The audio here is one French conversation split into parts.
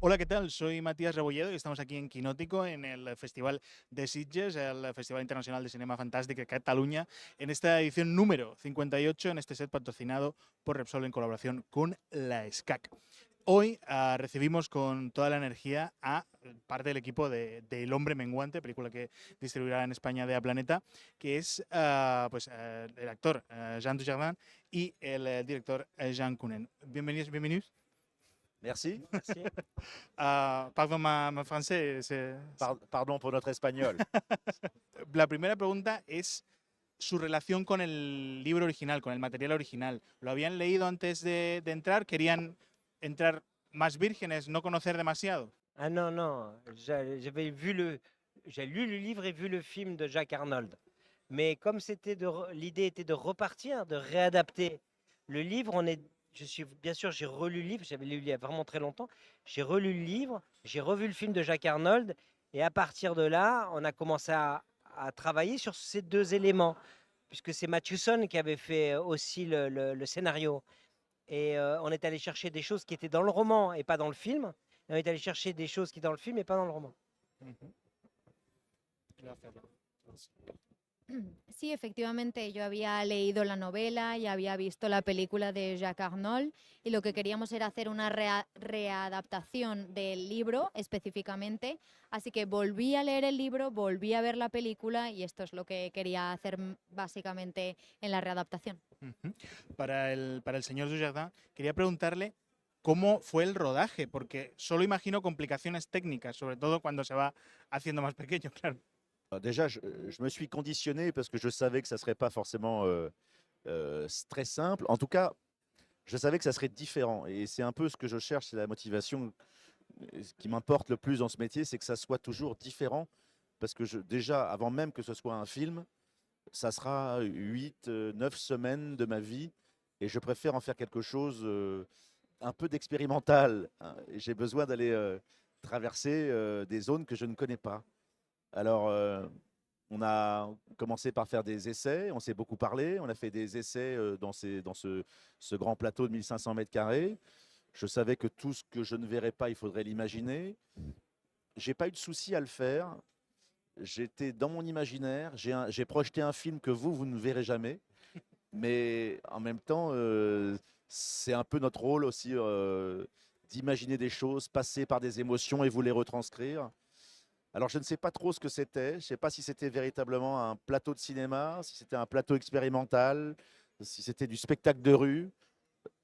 Hola, ¿qué tal? Soy Matías Rebolledo y estamos aquí en Quinótico, en el Festival de Sitges, el Festival Internacional de Cinema Fantàstic de Cataluña, en esta edición número 58, en este set patrocinado por Repsol en colaboración con la SCAC. Hoy recibimos con toda la energía a parte del equipo de El Hombre Menguante, película que distribuirá en España de A Planeta, que es el actor Jean Dujardin y el director Jean Cunen. Bienvenidos, bienvenidos. Merci. Merci. Pardon, ma français. Pardon pour notre espagnol. La primera pregunta es su relación con el libro original, con el material original. ¿Lo habían leído antes de entrar? ¿Querían entrar más vírgenes, no conocer demasiado? Ah non, non, j'ai lu le livre et vu le film de Jack Arnold. Mais comme l'idée était de repartir, de réadapter le livre, bien sûr, j'ai relu le livre, j'avais lu il y a vraiment très longtemps, j'ai relu le livre, j'ai revu le film de Jack Arnold, et à partir de là, on a commencé à travailler sur ces deux éléments, puisque c'est Mathewson qui avait fait aussi le scénario. Et on est allé chercher des choses qui étaient dans le roman et pas dans le film. Et on est allé chercher des choses qui étaient dans le film et pas dans le roman. Sí, efectivamente, yo había leído la novela y había visto la película de Jacques Arnold y lo que queríamos era hacer una readaptación del libro específicamente, así que volví a leer el libro, volví a ver la película y esto es lo que quería hacer básicamente en la readaptación. Para el señor Dujardin, quería preguntarle cómo fue el rodaje, porque solo imagino complicaciones técnicas, sobre todo cuando se va haciendo más pequeño, claro. Déjà, je me suis conditionné parce que je savais que ça ne serait pas forcément très simple. En tout cas, je savais que ça serait différent. Et c'est un peu ce que je cherche, c'est la motivation. Ce qui m'importe le plus dans ce métier, c'est que ça soit toujours différent. Parce que déjà, avant même que ce soit un film, ça sera 8, 9 semaines de ma vie. Et je préfère en faire quelque chose un peu d'expérimental, hein. J'ai besoin d'aller traverser des zones que je ne connais pas. Alors, on a commencé par faire des essais, on s'est beaucoup parlé, on a fait des essais dans ce grand plateau de 1500 mètres carrés. Je savais que tout ce que je ne verrais pas, il faudrait l'imaginer. J'ai pas eu de souci à le faire. J'étais dans mon imaginaire, j'ai projeté un film que vous ne verrez jamais. Mais en même temps, c'est un peu notre rôle aussi d'imaginer des choses, passer par des émotions et vous les retranscrire. Alors, je ne sais pas trop ce que c'était. Je ne sais pas si c'était véritablement un plateau de cinéma, si c'était un plateau expérimental, si c'était du spectacle de rue,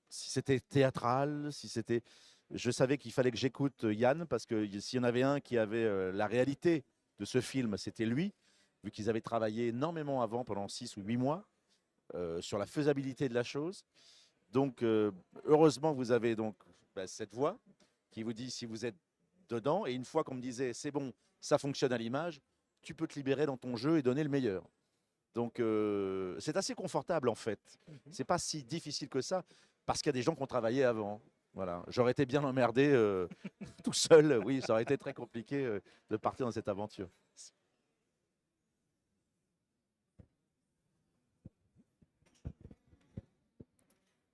si c'était théâtral, si c'était... Je savais qu'il fallait que j'écoute Yann, parce que s'il y en avait un qui avait la réalité de ce film, c'était lui, vu qu'ils avaient travaillé énormément avant, pendant 6 ou 8 mois, sur la faisabilité de la chose. Donc, heureusement, vous avez donc cette voix qui vous dit si vous êtes dedans. Et une fois qu'on me disait, c'est bon, ça fonctionne à l'image, tu peux te libérer dans ton jeu et donner le meilleur. Donc, c'est assez confortable, en fait. C'est pas si difficile que ça, parce qu'il y a des gens qui ont travaillé avant. Voilà. J'aurais été bien emmerdé tout seul. Oui, ça aurait été très compliqué de partir dans cette aventure.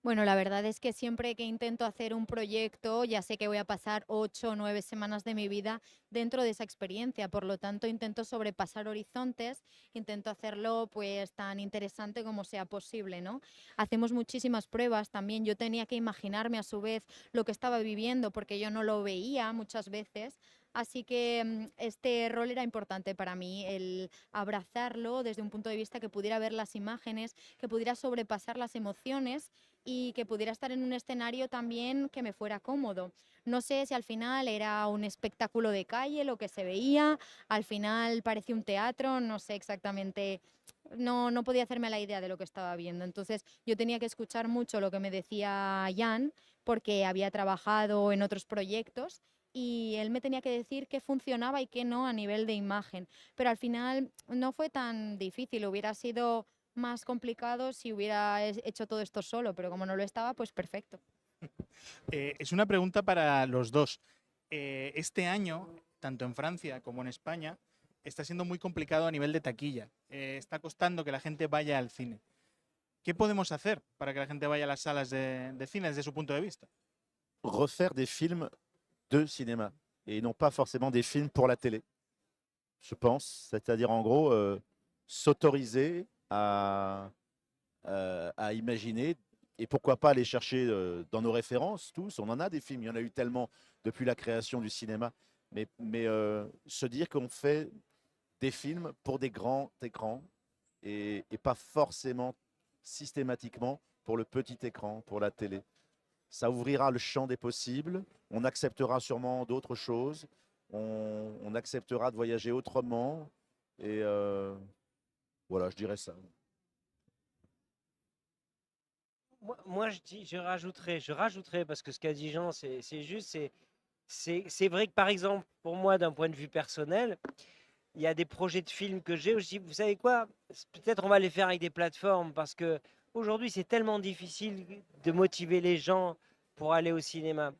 Bueno, la verdad es que siempre que intento hacer un proyecto, ya sé que voy a pasar 8 o 9 semanas de mi vida dentro de esa experiencia. Por lo tanto, intento sobrepasar horizontes, intento hacerlo pues tan interesante como sea posible, ¿no? Hacemos muchísimas pruebas también. Yo tenía que imaginarme a su vez lo que estaba viviendo porque yo no lo veía muchas veces. Así que este rol era importante para mí, el abrazarlo desde un punto de vista que pudiera ver las imágenes, que pudiera sobrepasar las emociones y que pudiera estar en un escenario también que me fuera cómodo. No sé si al final era un espectáculo de calle lo que se veía, al final parecía un teatro, no sé exactamente, no podía hacerme la idea de lo que estaba viendo. Entonces yo tenía que escuchar mucho lo que me decía Jan, porque había trabajado en otros proyectos y él me tenía que decir qué funcionaba y qué no a nivel de imagen. Pero al final no fue tan difícil, hubiera sido más complicado si hubiera hecho todo esto solo, pero como no lo estaba, pues perfecto. Es una pregunta para los dos. Este año, tanto en Francia como en España, está siendo muy complicado a nivel de taquilla. Está costando que la gente vaya al cine. ¿Qué podemos hacer para que la gente vaya a las salas de cine desde su punto de vista? Refaire des films de cinéma et non pas forcément des films pour la télé, je pense. C'est-à-dire en gros s'autoriser à imaginer et pourquoi pas aller chercher dans nos références tous. On en a des films, il y en a eu tellement depuis la création du cinéma, mais se dire qu'on fait des films pour des grands écrans et pas forcément systématiquement pour le petit écran, pour la télé. Ça ouvrira le champ des possibles, on acceptera sûrement d'autres choses, on acceptera de voyager autrement et voilà, je dirais ça. Moi, je rajouterais parce que ce qu'a dit Jean, c'est juste, c'est vrai que par exemple, pour moi, d'un point de vue personnel, il y a des projets de films que j'ai où je dis, vous savez quoi, peut-être on va les faire avec des plateformes parce que aujourd'hui, c'est tellement difficile de motiver les gens pour aller au cinéma.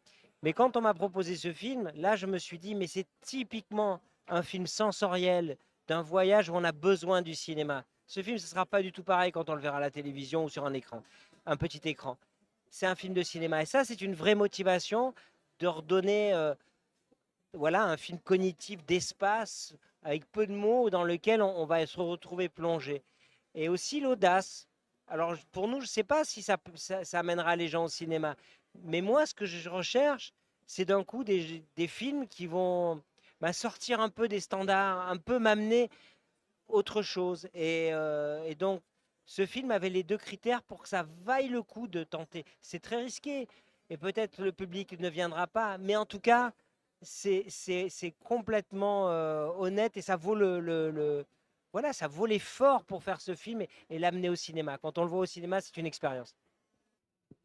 Mais quand on m'a proposé ce film, là, je me suis dit, mais c'est typiquement un film sensoriel d'un voyage où on a besoin du cinéma. Ce film, ce ne sera pas du tout pareil quand on le verra à la télévision ou sur un écran, un petit écran. C'est un film de cinéma. Et ça, c'est une vraie motivation de redonner voilà, un film cognitif d'espace avec peu de mots dans lequel on va se retrouver plongé. Et aussi l'audace. Alors pour nous, je ne sais pas si ça amènera les gens au cinéma. Mais moi, ce que je recherche, c'est d'un coup des films qui vont sortir un peu des standards, un peu m'amener autre chose. Et donc, ce film avait les deux critères pour que ça vaille le coup de tenter. C'est très risqué et peut-être le public ne viendra pas, mais en tout cas, c'est complètement honnête et ça vaut voilà, ça vaut l'effort pour faire ce film et l'amener au cinéma. Quand on le voit au cinéma, c'est une expérience.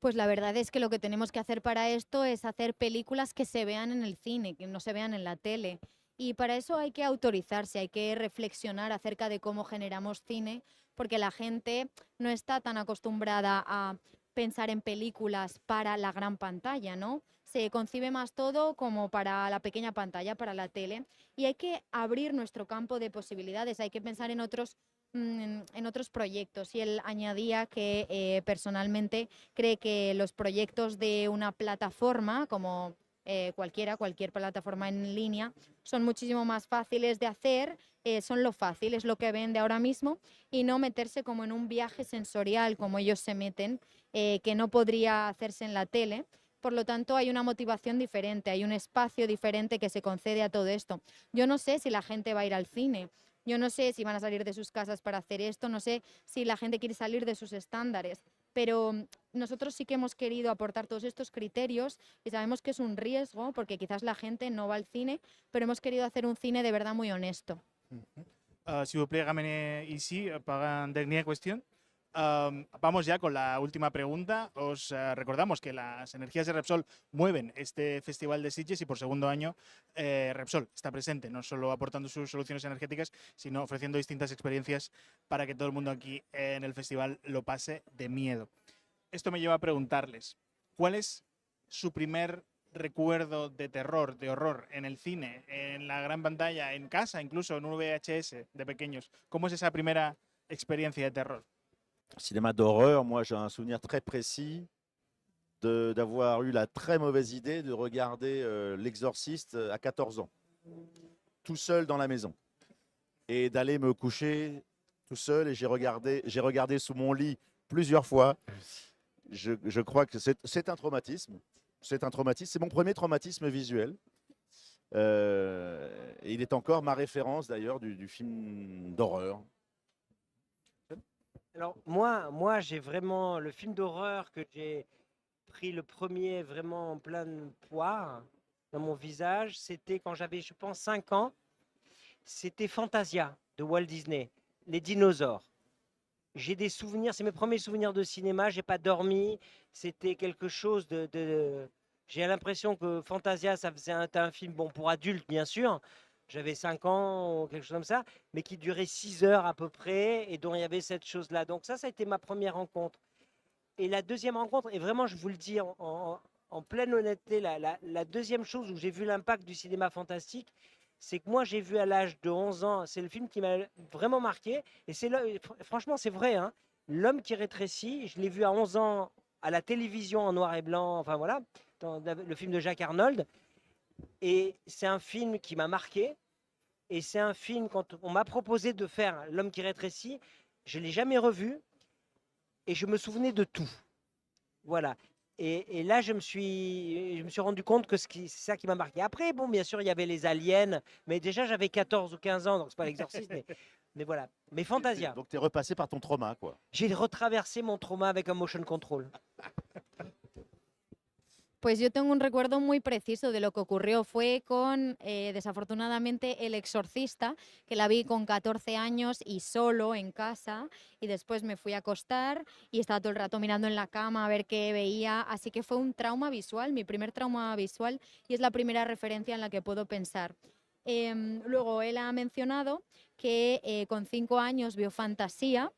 Pues la verdad es que lo que tenemos que hacer para esto es hacer películas que se vean en el cine, que no se vean en la tele. Y para eso hay que autorizarse, hay que reflexionar acerca de cómo generamos cine, porque la gente no está tan acostumbrada a pensar en películas para la gran pantalla, ¿no? Se concibe más todo como para la pequeña pantalla, para la tele, y hay que abrir nuestro campo de posibilidades, hay que pensar en otros proyectos. Y él añadía que personalmente cree que los proyectos de una plataforma, como cualquier plataforma en línea, son muchísimo más fáciles de hacer, son lo fácil, es lo que vende ahora mismo, y no meterse como en un viaje sensorial como ellos se meten, que no podría hacerse en la tele. Por lo tanto, hay una motivación diferente, hay un espacio diferente que se concede a todo esto. Yo no sé si la gente va a ir al cine, yo no sé si van a salir de sus casas para hacer esto, no sé si la gente quiere salir de sus estándares, pero nosotros sí que hemos querido aportar todos estos criterios y sabemos que es un riesgo porque quizás la gente no va al cine, pero hemos querido hacer un cine de verdad muy honesto. Si vous plaît, ramenez ici para una dernière cuestión. Vamos ya con la última pregunta. Os recordamos que las energías de Repsol mueven este Festival de Sitges y por segundo año Repsol está presente, no solo aportando sus soluciones energéticas, sino ofreciendo distintas experiencias para que todo el mundo aquí en el festival lo pase de miedo. Esto me lleva a preguntarles, ¿cuál es su primer recuerdo de terror, de horror en el cine, en la gran pantalla, en casa, incluso en un VHS de pequeños? ¿Cómo es esa primera experiencia de terror? Cinéma d'horreur, moi j'ai un souvenir très précis d'avoir eu la très mauvaise idée de regarder L'Exorciste à 14 ans, tout seul dans la maison, et d'aller me coucher tout seul, et j'ai regardé sous mon lit plusieurs fois. Je crois que c'est un traumatisme. C'est un traumatisme. C'est mon premier traumatisme visuel. Et il est encore ma référence d'ailleurs du film d'horreur. Alors moi j'ai vraiment le film d'horreur que j'ai pris le premier vraiment en pleine poire dans mon visage, c'était quand j'avais, je pense, 5 ans. C'était Fantasia de Walt Disney, les dinosaures. J'ai des souvenirs, c'est mes premiers souvenirs de cinéma, j'ai pas dormi, c'était quelque chose J'ai l'impression que Fantasia, ça faisait un film, bon, pour adultes, bien sûr, j'avais 5 ans ou quelque chose comme ça, mais qui durait 6 heures à peu près, et dont il y avait cette chose-là. Donc ça a été ma première rencontre. Et la deuxième rencontre, et vraiment, je vous le dis en pleine honnêteté, la deuxième chose où j'ai vu l'impact du cinéma fantastique, c'est que moi, j'ai vu à l'âge de 11 ans, c'est le film qui m'a vraiment marqué, et franchement, c'est vrai, hein, L'homme qui rétrécit, je l'ai vu à 11 ans à la télévision en noir et blanc, enfin voilà, dans le film de Jacques Arnold. Et c'est un film qui m'a marqué. Et c'est un film, quand on m'a proposé de faire L'homme qui rétrécit, je ne l'ai jamais revu et je me souvenais de tout. Voilà. Et là, je me suis rendu compte que c'est ça qui m'a marqué. Après, bon, bien sûr, il y avait les aliens, mais déjà, j'avais 14 ou 15 ans, donc c'est pas l'exorciste, mais voilà. Mais Fantasia, Donc tu es repassé par ton trauma, quoi. j'ai retraversé mon trauma avec un motion control. Pues yo tengo un recuerdo muy preciso de lo que ocurrió. Fue con, desafortunadamente, El Exorcista, que la vi con 14 años y solo en casa. Y después me fui a acostar y estaba todo el rato mirando en la cama a ver qué veía. Así que fue un trauma visual, mi primer trauma visual, y es la primera referencia en la que puedo pensar. Luego él ha mencionado que con 5 años vio Fantasía.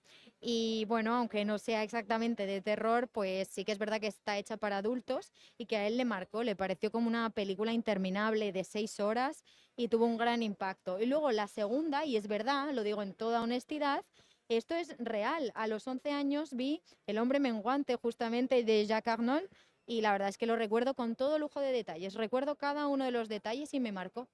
Y bueno, aunque no sea exactamente de terror, pues sí que es verdad que está hecha para adultos y que a él le marcó, le pareció como una película interminable de 6 horas y tuvo un gran impacto. Y luego la segunda, y es verdad, lo digo en toda honestidad, esto es real. A los 11 años vi El hombre menguante justamente de Jacques Arnold y la verdad es que lo recuerdo con todo lujo de detalles. Recuerdo cada uno de los detalles y me marcó.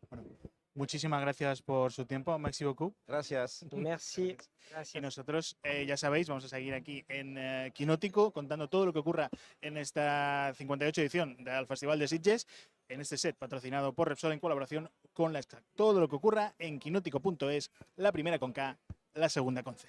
Bueno, muchísimas gracias por su tiempo, Merci beaucoup. Gracias. Merci. Y Gracias. nosotros, ya sabéis, vamos a seguir aquí en Quinótico contando todo lo que ocurra en esta 58 edición del Festival de Sitges, en este set patrocinado por Repsol en colaboración con la SCAC. Todo lo que ocurra en quinótico.es, la primera con K, la segunda con C.